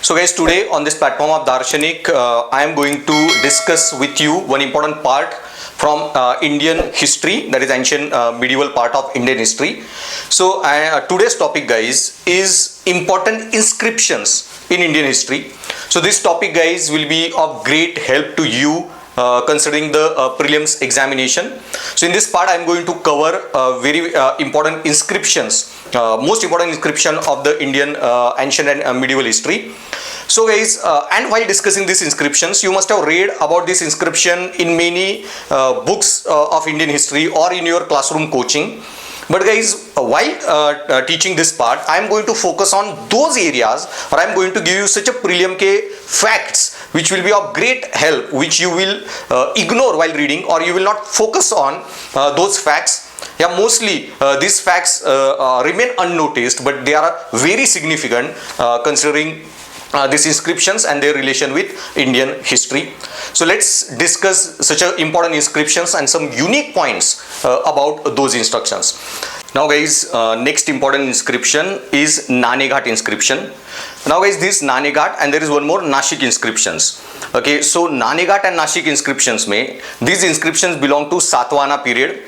So guys, today on this platform of Darshanik, I am going to discuss with you one important part from Indian history, that is ancient medieval part of Indian history. So today's topic guys is important inscriptions in Indian history. So this topic guys will be of great help to you considering the prelims examination. So in this part I am going to cover very important inscriptions, most important inscription of the Indian ancient and medieval history. So guys, and while discussing these inscriptions, you must have read about this inscription in many books of Indian history or in your classroom coaching. But guys, while teaching this part, I am going to focus on those areas, or I am going to give you such a prelim ke facts which will be of great help, which you will ignore while reading, or you will not focus on those facts. Yeah, mostly these facts remain unnoticed, but they are very significant considering these inscriptions and their relation with Indian history. So let's discuss such a important inscriptions and some unique points about those instructions. Now guys, next important inscription is Naneghat inscription. Now guys, this Naneghat, and there is one more Nashik inscriptions. Okay, so Naneghat and Nashik inscriptions these inscriptions belong to Satavahana period.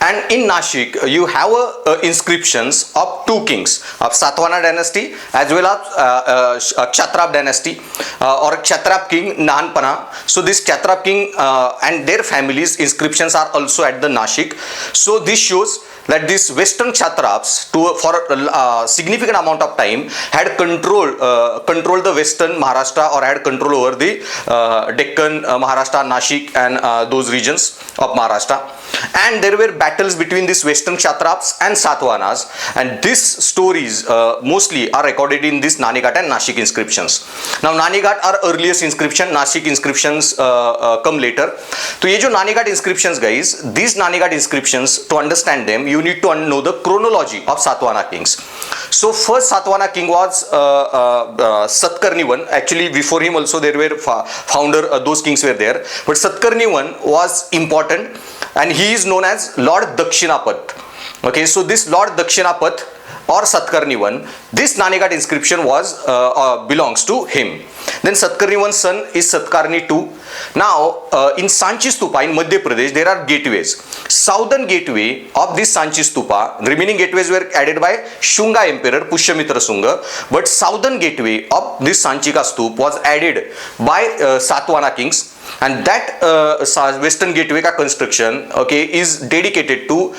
And in Nashik, you have inscriptions of two kings of Satavahana dynasty as well as KSHATRAP dynasty or KSHATRAP king Nahanpana. So this KSHATRAP king and their families inscriptions are also at the Nashik. So this shows that these Western Kshatraps for a significant amount of time had controlled the Western Maharashtra, or had control over the Deccan, Maharashtra, Nashik and those regions of Maharashtra. And there were battles between these Western Kshatraps and Satavahanas, and these stories mostly are recorded in this Naneghat and Nashik inscriptions. Now Naneghat are earliest inscription, Nashik inscriptions come later. So ye jo Naneghat inscriptions guys, these Naneghat inscriptions, to understand them you need to know the chronology of Satavahana kings. So first Satavahana king was SATKARNI I. Actually before him also there were founder, those kings were there, but SATKARNI I was important, and he is known as Lord Dakshinapath. Okay, so this Lord Dakshinapath or SATKARNI I, this Naneghat inscription was belongs to him. Then SATKARNI I's son is SATKARNI II. Now in Sanchi Stupa in Madhya Pradesh there are gateways. Southern gateway of this Sanchi Stupa, remaining gateways were added by Shunga emperor Pushyamitra Shunga, but southern gateway of this Sanchika Stupa was added by Satavahana kings. And that western gateway ka construction, okay, is dedicated to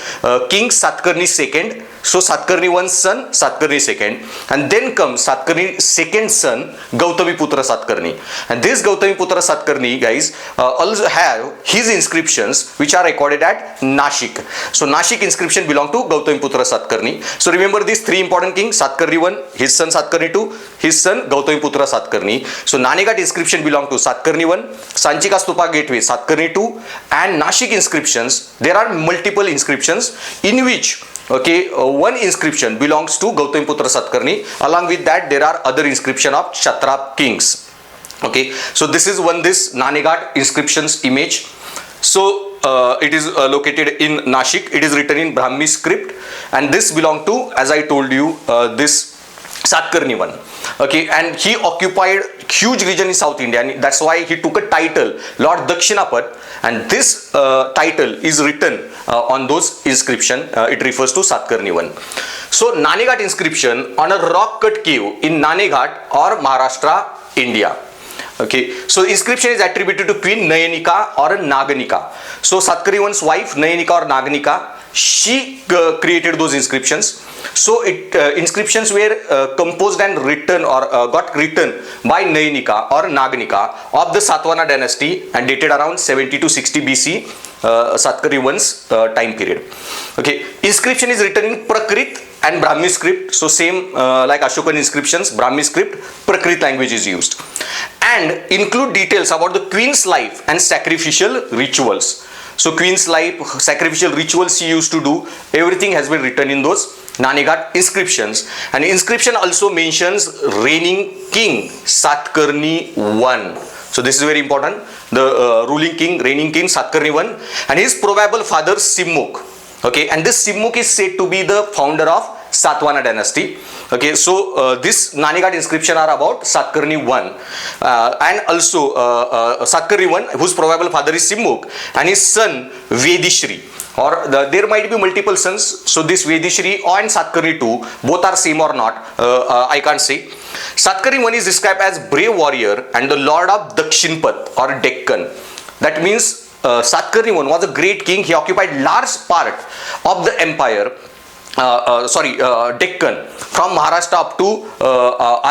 King SATKARNI II. So SATKARNI I's son, SATKARNI II, and then comes SATKARNI II's son, Gautamiputra SATKARNI. And this Gautamiputra SATKARNI guys also have his inscriptions which are recorded at Nashik. So Nashik inscription belong to Gautamiputra SATKARNI. So remember these three important kings: SATKARNI I, his son SATKARNI II, his son Gautamiputra SATKARNI. So Naneghat inscription belong to SATKARNI I, Sanchika Stupa gateway SATKARNI II, and Nashik inscriptions. There are multiple inscriptions in which, okay, one inscription belongs to Gautamiputra SATKARNI. Along with that there are other inscription of Kshatrap kings. Okay, so this is this Naneghat inscriptions image. So it is located in Nashik. It is written in Brahmi script, and this belong to, as I told you, this SATKARNI I. Okay, and he occupied huge region in South India, and that's why he took a title Lord Dakshinapath, and this title is written on those inscription. It refers to SATKARNI I. So Naneghat inscription on a rock cut cave in Naneghat or Maharashtra, India. Okay, so inscription is attributed to Queen Nayanika or Naganika. So SATKARNI I's wife Nayanika or Naganika, she created those inscriptions. So inscriptions were composed and written or got written by Nayanika or Naganika of the Satavahana dynasty and dated around 70 to 60 BC, SATKARNI I's time period. Okay, inscription is written in Prakrit and Brahmi script. So same like Ashokan inscriptions, Brahmi script, Prakrit language is used, and include details about the queen's life and sacrificial rituals. So queen's life, sacrificial rituals she used to do, everything has been written in those Naneghat inscriptions. And inscription also mentions reigning king SATKARNI I. So this is very important. The ruling king, reigning king SATKARNI I, and his probable father Simmuk. Okay, and this Simmuk is said to be the founder of Satvahana dynasty. Okay, so this Naneghat inscription are about Satkarni 1 and also Satkarni 1, whose probable father is Simmuk, and his son Vedishri. Or there might be multiple sons, so this Vedishri and Satkarni 2 both are same or not, I can't say. Satkarni 1 is described as brave warrior and the lord of Dakshinpat or Deccan. That means Satkarni 1 was a great king. He occupied large part of the empire, Deccan, from Maharashtra up to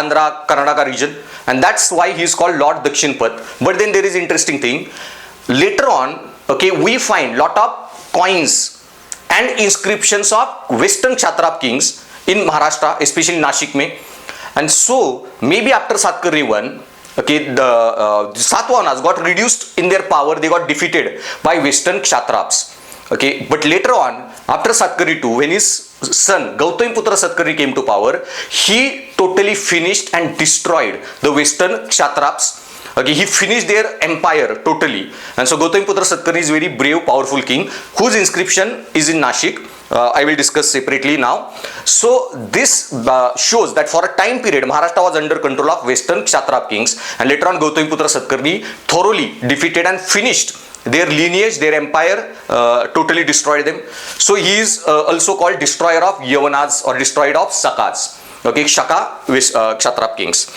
Andhra, Karnataka region, and that's why he is called Lord Dakshinpat. But then there is interesting thing. Later on, okay, we find lot of coins and inscriptions of Western Kshatrap kings in Maharashtra, especially Nashik mein. And so maybe after Satkarni 1, okay, the Satavahanas got reduced in their power. They got defeated by Western Kshatraps. Okay, but later on, after Satkarni 2, when his son Gautamiputra Satkarni came to power, he totally finished and destroyed the Western Kshatraps. Okay, he finished their empire totally. And so Gautamiputra Satkarni is very brave, powerful king, whose inscription is in Nashik. I will discuss separately now. So this shows that for a time period, Maharashtra was under control of Western Kshatrap kings, and later on Gautamiputra Satkarni thoroughly defeated and finished their lineage, their empire, totally destroyed them. So he is also called destroyer of Yavanas or destroyer of Sakas. Okay, Shaka Kshatrap kings.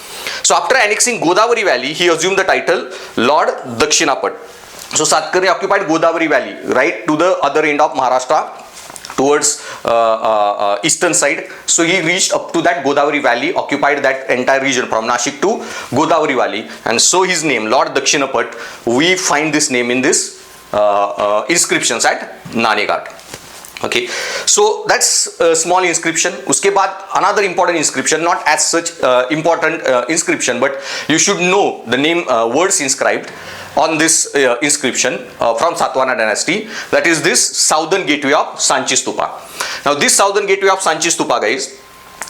So after annexing Godavari Valley, he assumed the title Lord Dakshinapat. So Satkarni occupied Godavari Valley, right to the other end of Maharashtra, towards eastern side. So he reached up to that Godavari Valley, occupied that entire region from Nashik to Godavari Valley, and so his name Lord Dakshinapat, we find this name in this inscriptions at Naneghat. Okay, so that's a small inscription. Uske baad another important inscription, not as such important inscription, but you should know the name words inscribed on this inscription from Satvahana dynasty. That is this southern gateway of Sanchi Stupa. Now this southern gateway of Sanchi Stupa, guys,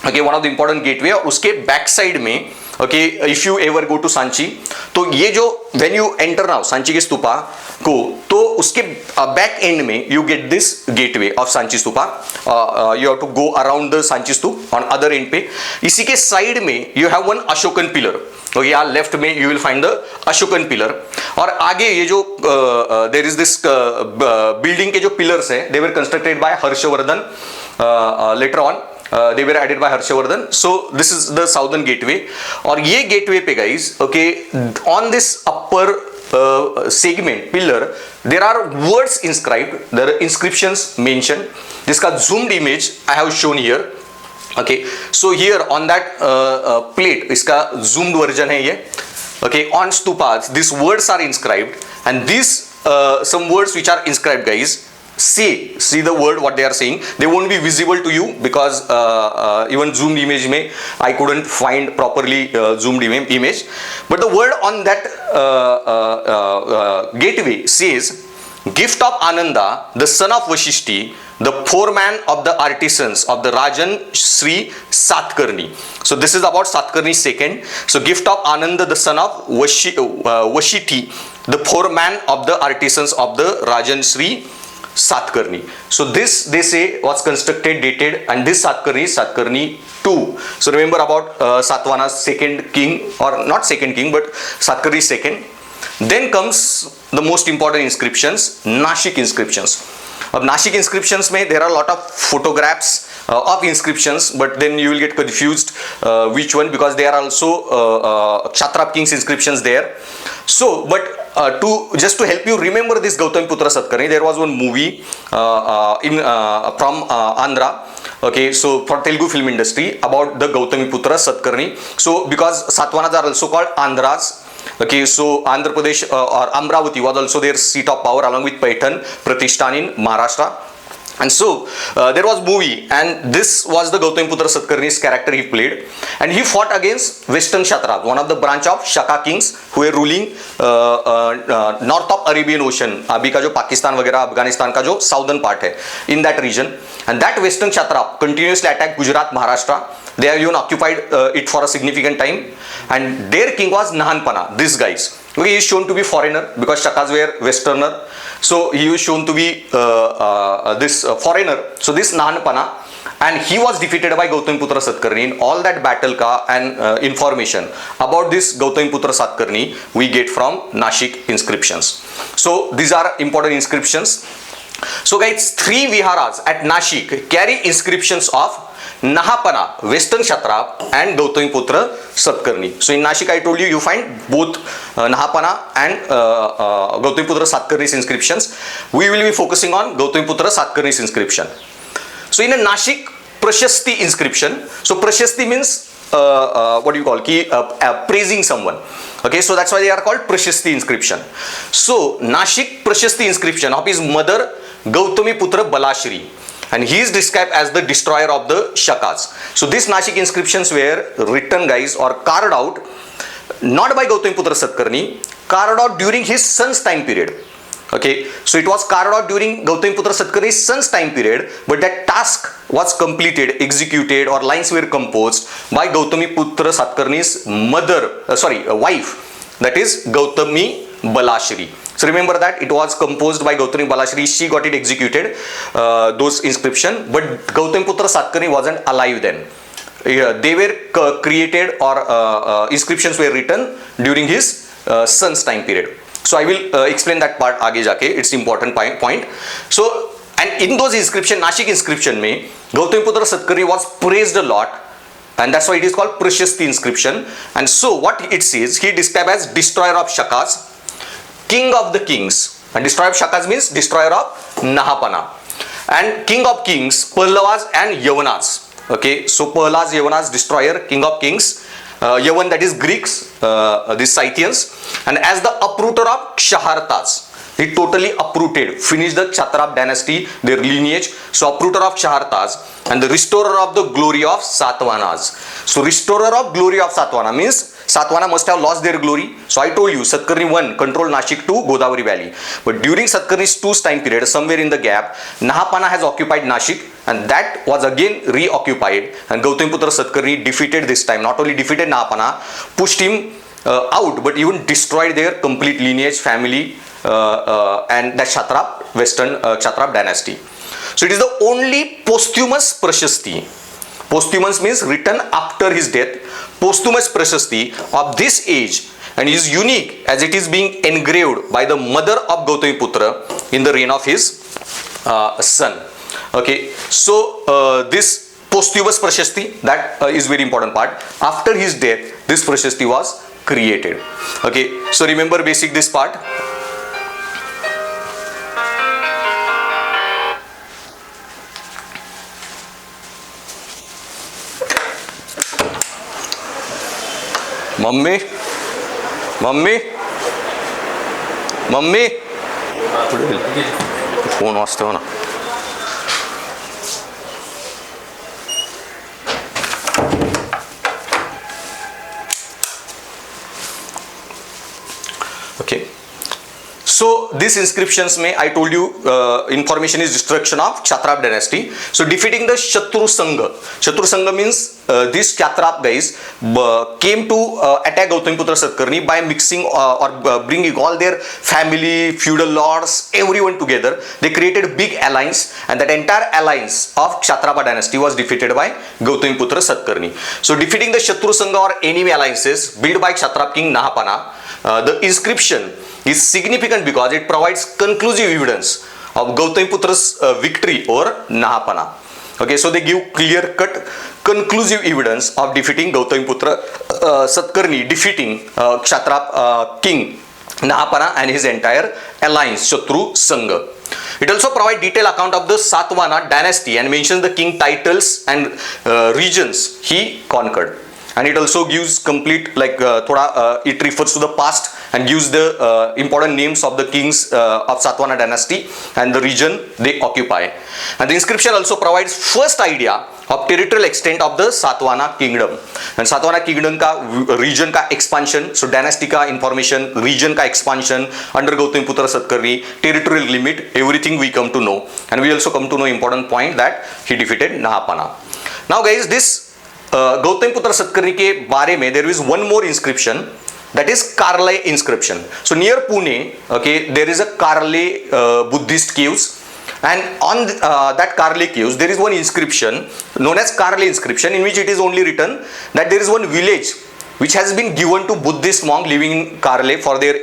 okay, one of the important gateway, uske back side mein, okay, if you ever go to Sanchi, तो ये जो when you enter now Sanchi के स्तूपा को, तो उसके back end में you get this gateway of Sanchi Stupa. You have to go around the Sanchi Stup on other end पे. इसी के side में you have one Ashokan pillar. तो यहाँ लेफ्ट में you will find the Ashokan pillar. और आगे ये जो there is this building के जो pillars हैं, they were constructed by Harshavardhan later on. They were added by Harshavardhan. So this is the southern gateway. और ये gateway पे guys, okay, on this upper segment pillar, there are words inscribed. There are inscriptions mentioned. जिसका zoomed image I have shown here. Okay, so here on that plate, इसका zoomed version है ये. Okay, on stupas, these words are inscribed, and these some words which are inscribed, guys, see the word what they are saying. They won't be visible to you because even zoomed image में I couldn't find properly zoomed image. But the word on that gateway says, "Gift of Ananda, the son of Vashishti, the foreman of the artisans of the Rajan Sri Satkarni." So this is about Satkarni second. So gift of Ananda, the son of Vashiti, the foreman of the artisans of the Rajan Sri Satkarni. So this they say was constructed, dated, and this Satkarni is Satkarni 2. So remember about Satvahana's second king, or not second king, but Satkarni second. Then comes the most important inscriptions, Nashik inscriptions. Of Nashik inscriptions mein there are a lot of photographs of inscriptions, but then you will get confused which one, because there are also Kshatrap kings inscriptions there. So but just to help you remember this Gautamiputra Satkarni, there was one movie from Andhra, okay, so for Telugu film industry, about the Gautamiputra Satkarni. So because Satavahanas are also called Andhras. Okay, so Andhra Pradesh or Amravati was also their seat of power, along with Paitan, Pratishthan in Maharashtra. And so there was movie, and this was the Gautamiputra Satkarni's character he played, and he fought against Western Kshatrap, one of the branch of Shaka kings who were ruling north of Arabian Ocean, अभी का जो पाकिस्तान वगैरह अफगानिस्तान का जो southern part है, in that region. And that Western Kshatrap continuously attacked Gujarat, Maharashtra. They have even occupied it for a significant time, and their king was Nahanpana. This guys, okay, he is shown to be foreigner because Shakas were Westerner. So he was shown to be this foreigner. So this Nahanpana, and he was defeated by Gautamiputra Satkarni. In all that battle ka and information about this Gautamiputra Satkarni we get from Nashik inscriptions. So these are important inscriptions. So guys, 3 viharas at Nashik carry inscriptions of Nahapana, Western Kshatrap, and Gautamiputra Satkarni. So in Nashik, I told you, you find both Nahapana and Gautamiputra Satkarni's inscriptions. We will be focusing on Gautamiputra Satkarni's inscription. So in a Nashik Prashasti inscription, so Prashasti means what do you call, praising someone. Okay, so that's why they are called Prashasti inscription. So Nashik Prashasti inscription of his mother Gautamiputra Balashri, and he is described as the destroyer of the Shakas. So these Nashik inscriptions were written, guys, or carved out not by Gautamiputra Satkarni, carved out during his son's time period. Okay, so it was carved out during Gautamiputra Satkarni's son's time period, but that task was completed, executed, or lines were composed by Gautamiputra Satkarni's wife, that is Gautami Balashri. So remember that it was composed by Gautami Balashri, she got it executed, those inscription, but Gautamiputra Satkarni wasn't alive then. They were created, or inscriptions were written during his son's time period. So I will explain that part aage jaake, it's important point. So, and in those inscription, Nashik inscription mein, Gautamiputra Satkarni was praised a lot, and that's why it is called Prashasti inscription. And so what it says, he described as destroyer of Shakas, king of the kings, and destroyer of Shakas means destroyer of Nahapana, and king of kings, Pallavas and Yavanas. Okay, so Pallavas, Yavanas, destroyer, king of kings, Yavan, that is Greeks, the Scythians, and as the uprooter of Kshahartas, he totally uprooted, finished the Kshatrap dynasty, their lineage. So uprooter of Kshahartas and the restorer of the glory of Satavahanas. So restorer of glory of Satvahana means Satvahana must have lost their glory. So I told you Satkarni 1 controlled Nashik to Godavari Valley, but during Satkarni's 2's time period, somewhere in the gap, Nahapana has occupied Nashik, and that was again reoccupied, and Gautamiputra Satkarni defeated this time, not only defeated Nahapana, pushed him out, but even destroyed their complete lineage, family, and that Kshatrap, Western Kshatrap dynasty. So it is the only posthumous Prashasti. Posthumous means written after his death. Posthumous Prashasti of this age, and is unique as it is being engraved by the mother of Gautamiputra in the reign of his son. Okay, so this posthumous Prashasti, that is very important part. After his death, this Prashasti was created. Okay, so remember basic this part. Mummy phone वाजते हो ना. Okay, so these inscriptions may, I told you, information is destruction of Kshatrap dynasty. So defeating the Shatru Sangha. Shatru Sangha means these Kshatrap guys came to attack Gautamiputra Satkarni by mixing or bringing all their family, feudal lords, everyone together. They created a big alliance, and that entire alliance of Kshatrapa dynasty was defeated by Gautamiputra Satkarni. So defeating the Shatru Sangha or enemy alliances built by Kshatrap king Nahapana, the inscription is significant because it provides conclusive evidence of Gautamiputra's victory over Nahapana. Okay, so they give clear-cut, conclusive evidence of defeating Gautamiputra Satkarni, defeating Kshatrap king Nahapana and his entire alliance, Shatru Sangha. It also provides detailed account of the Satvahana dynasty and mentions the king titles and regions he conquered. And it also gives complete, like it refers to the past and gives the important names of the kings of Satvahana dynasty and the region they occupy. And the inscription also provides first idea of territorial extent of the Satvahana kingdom. And Satvahana kingdom ka region ka expansion, so dynasty ka information, region ka expansion under Gautamiputra Satkarni, territorial limit, everything we come to know. And we also come to know important point that he defeated Nahapana. Now guys, this Gautamiputra Satkarni ke बारे में there is one more inscription, that is Karle inscription. So near Pune, okay, there is a Karle Buddhist caves, And on that Karle caves, there is one inscription known as Karle inscription, in which it is only written that there is one village which has been given to Buddhist monk living in Karle for their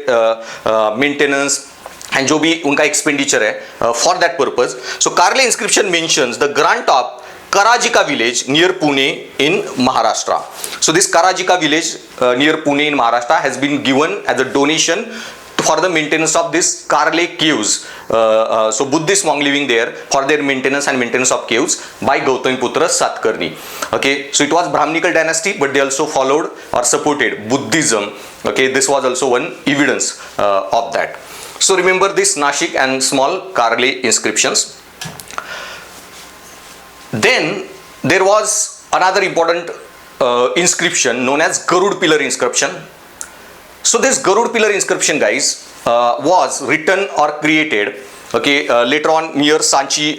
maintenance and जो भी उनका expenditure है for that purpose. So Karle inscription mentions the grant of Karajika village near Pune in Maharashtra. So this Karajika village near Pune in Maharashtra has been given as a donation for the maintenance of this Karle caves. So Buddhist monk living there for their maintenance and maintenance of caves by Gautamiputra Satkarni. Okay, so it was Brahminical dynasty, but they also followed or supported Buddhism. Okay, this was also one evidence of that. So remember this Nashik and small Karle inscriptions. Then there was another important inscription known as Garud pillar inscription. So this Garud pillar inscription, guys, was written or created, okay, later on near Sanchi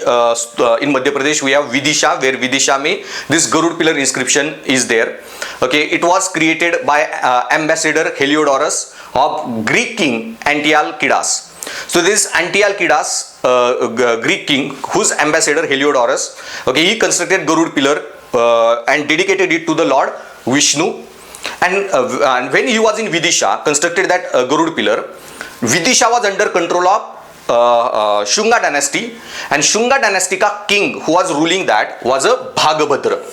in Madhya Pradesh. We have Vidisha, where Vidisha mein this Garud pillar inscription is there. Okay, it was created by ambassador Heliodorus of Greek king Antiochus. So this Antiochus, Greek king, whose ambassador Heliodorus, okay, he constructed Garud pillar and dedicated it to the Lord Vishnu. And when he was in Vidisha, constructed that Garud pillar, Vidisha was under control of Shunga dynasty, and Shunga dynasty ka king who was ruling that was a Bhagabhadra.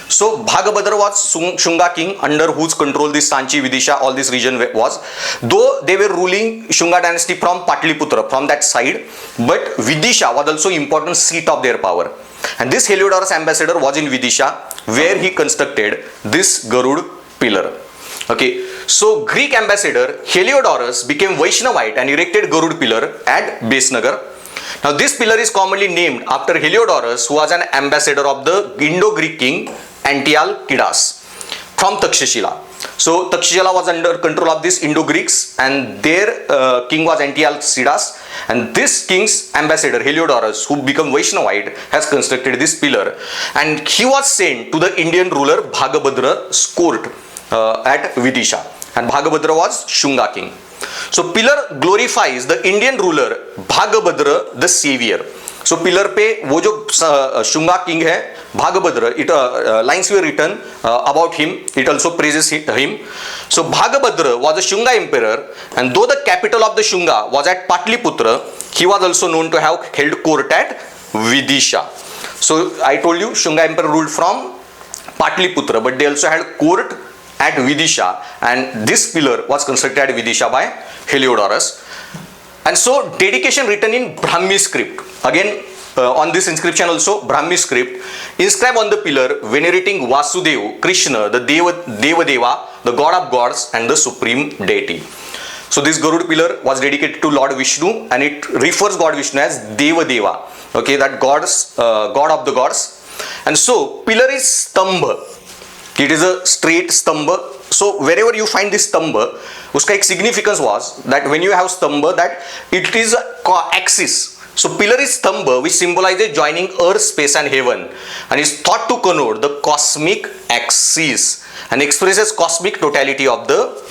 So Bhagabhadra was Shunga king under whose control this Sanchi, Vidisha, all this region was. Though they were ruling Shunga dynasty from Patliputra, from that side, but Vidisha was also important seat of their power. And this Heliodorus ambassador was in Vidisha, where he constructed this Garud pillar. Okay, so Greek ambassador Heliodorus became Vaishnavite and erected Garud pillar at Besnagar. Now this pillar is commonly named after Heliodorus, who was an ambassador of the Indo-Greek king Antiochus from Takshashila. So Takshashila was under control of these Indo-Greeks, and their king was Antiochus, and this king's ambassador Heliodorus, who became Vaishnavite, has constructed this pillar, and he was sent to the Indian ruler Bhagabhadra's court at Vidisha, and Bhagabhadra was Shunga king. So pillar glorifies the Indian ruler Bhagabhadra the savior. So pillar पे वो जो Shunga king है Bhagabhadra, it lines were written about him. It also praises him. So Bhagabhadra was a Shunga emperor, and though the capital of the Shunga was at Patliputra, he was also known to have held court at Vidisha. So I told you Shunga emperor ruled from Patliputra, but they also had court at Vidisha, and this pillar was constructed at Vidisha by Heliodorus. And so dedication written in Brahmi script, again on this inscription also Brahmi script, inscribed on the pillar venerating Vasudev, Krishna, the Devadeva, the god of gods and the supreme deity. So this Garud pillar was dedicated to Lord Vishnu, and it refers God Vishnu as Devadeva, okay, that god of the gods. And so pillar is stambha, it is a straight stambha. So wherever you find this stambha, uska ek significance was that when you have stambha, that it is a axis. So pillar is stambha, which symbolizes joining earth, space and heaven, and is thought to connote the cosmic axis and expresses cosmic totality of the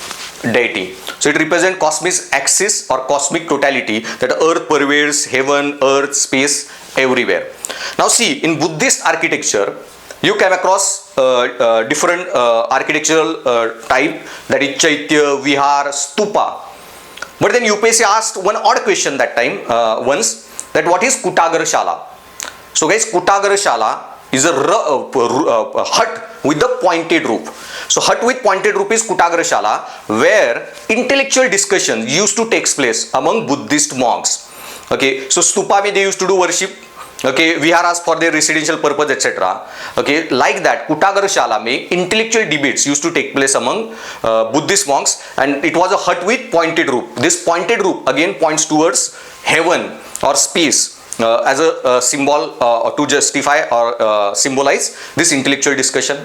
deity. So it represents cosmic axis or cosmic totality, that earth pervades heaven, earth, space, everywhere. Now see, in Buddhist architecture, you came across different architectural type, that is Chaitya, Vihar, Stupa. But then UPSC asked one odd question that time once, that what is Kutagra Shala? So guys, Kutagra Shala is a hut with the pointed roof. So hut with pointed roof is Kutagra Shala, where intellectual discussions used to take place among Buddhist monks. Okay, so Stupa mein they used to do worship. Okay, viharas for their residential purpose, etc. Okay, like that Kutagra Shala mein intellectual debates used to take place among Buddhist monks, and it was a hut with pointed roof. This pointed roof again points towards heaven or space as a symbol to justify or symbolize this intellectual discussion.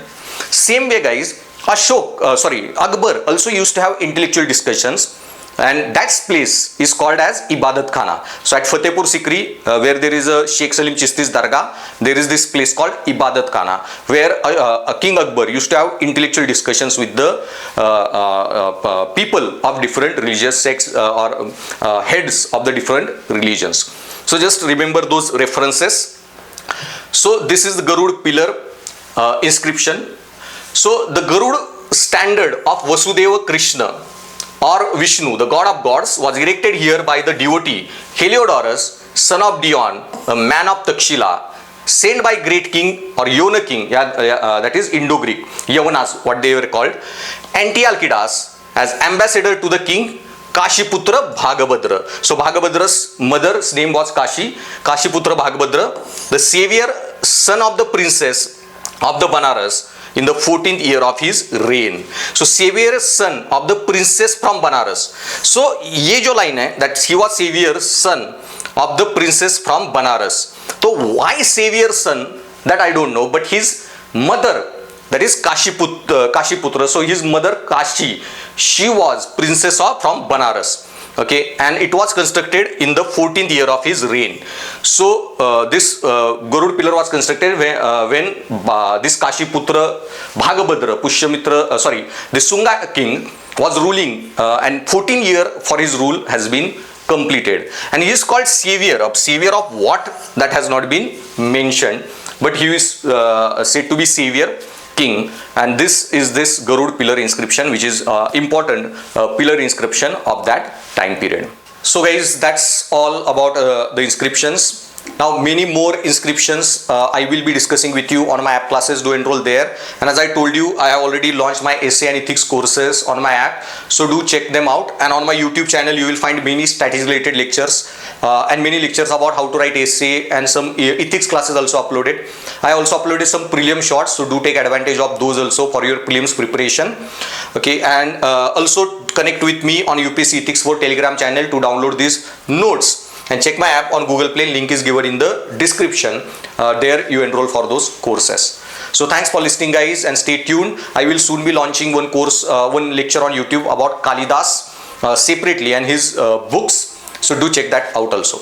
Same way guys, Akbar also used to have intellectual discussions, and that place is called as Ibadat Khana. So at Fatehpur Sikri, where there is a Sheikh Salim Chisti's Dargah, there is this place called Ibadat Khana, where King Akbar used to have intellectual discussions with the people of different religious sects or heads of the different religions. So just remember those references. So this is the Garud pillar inscription. So the Garud standard of Vasudeva Krishna or Vishnu, the god of gods, was erected here by the devotee Heliodorus, son of Dion, a man of Takshila, sent by great king or Yona king, that is Indo-Greek, Yavanas, what they were called, Antiochus, as ambassador to the king Kashiputra Bhagabhadra. So Bhagabhadra's mother's name was Kashiputra Bhagabhadra, the savior, son of the princess of the Banaras, in the 14th year of his reign. So savior son of the princess from Banaras. So ये जो line है, that he was savior son of the princess from Banaras. So why savior son, that I don't know, but his mother, that is Kashiputra, so his mother Kashi, she was princess of from Banaras. Okay, and it was constructed in the 14th year of his reign. So this Garud pillar was constructed when this Kashiputra Bhagabhadra, the Sunga king was ruling, and 14 year for his rule has been completed. And he is called savior of what, that has not been mentioned, but he is said to be savior king. And this is this Garud pillar inscription, which is important pillar inscription of that time period. So guys, that's all about the inscriptions. Now many more inscriptions I will be discussing with you on my app classes. Do enroll there. And as I told you, I have already launched my essay and ethics courses on my app, so do check them out. And on my YouTube channel you will find many statistics related lectures and many lectures about how to write essay, and some ethics classes also uploaded. I also uploaded some prelim shorts, so do take advantage of those also for your prelims preparation. Okay, and also connect with me on UPSC Ethics for Telegram channel to download these notes, and check my app on Google Play. Link is given in the description. There you enroll for those courses. So thanks for listening guys, and stay tuned. I will soon be launching one lecture on YouTube about Kalidas separately and his books. So do check that out also.